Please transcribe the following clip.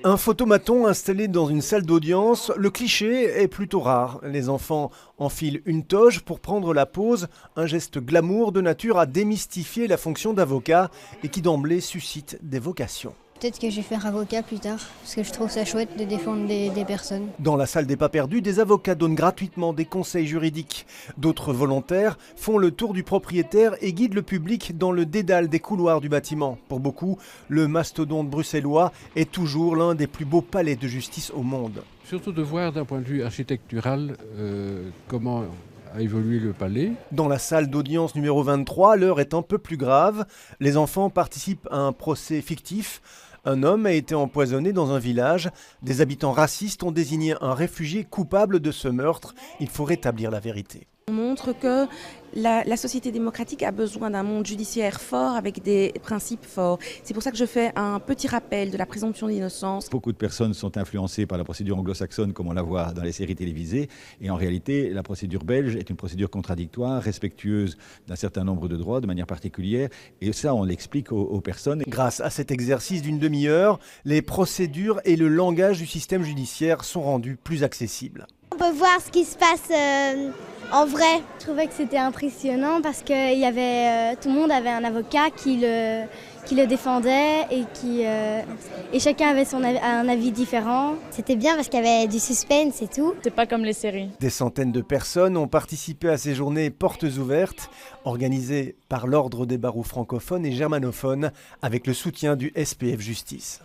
Un photomaton installé dans une salle d'audience, le cliché est plutôt rare. Les enfants enfilent une toge pour prendre la pose, un geste glamour de nature à démystifier la fonction d'avocat et qui d'emblée suscite des vocations. Peut-être que je vais faire avocat plus tard, parce que je trouve ça chouette de défendre des personnes. Dans la salle des pas perdus, des avocats donnent gratuitement des conseils juridiques. D'autres volontaires font le tour du propriétaire et guident le public dans le dédale des couloirs du bâtiment. Pour beaucoup, le mastodonte bruxellois est toujours l'un des plus beaux palais de justice au monde. Surtout de voir d'un point de vue architectural comment a évolué le palais. Dans la salle d'audience numéro 23, l'heure est un peu plus grave. Les enfants participent à un procès fictif. Un homme a été empoisonné dans un village. Des habitants racistes ont désigné un réfugié coupable de ce meurtre. Il faut rétablir la vérité. On montre que la société démocratique a besoin d'un monde judiciaire fort avec des principes forts. C'est pour ça que je fais un petit rappel de la présomption d'innocence. Beaucoup de personnes sont influencées par la procédure anglo-saxonne comme on la voit dans les séries télévisées. Et en réalité, la procédure belge est une procédure contradictoire, respectueuse d'un certain nombre de droits de manière particulière. Et ça, on l'explique aux personnes. Grâce à cet exercice d'une demi-heure, les procédures et le langage du système judiciaire sont rendus plus accessibles. On peut voir ce qui se passe en vrai. Je trouvais que c'était impressionnant parce que tout le monde avait un avocat qui le défendait et chacun avait un avis différent. C'était bien parce qu'il y avait du suspense et tout. C'est pas comme les séries. Des centaines de personnes ont participé à ces journées portes ouvertes, organisées par l'Ordre des barreaux francophones et germanophones, avec le soutien du SPF Justice.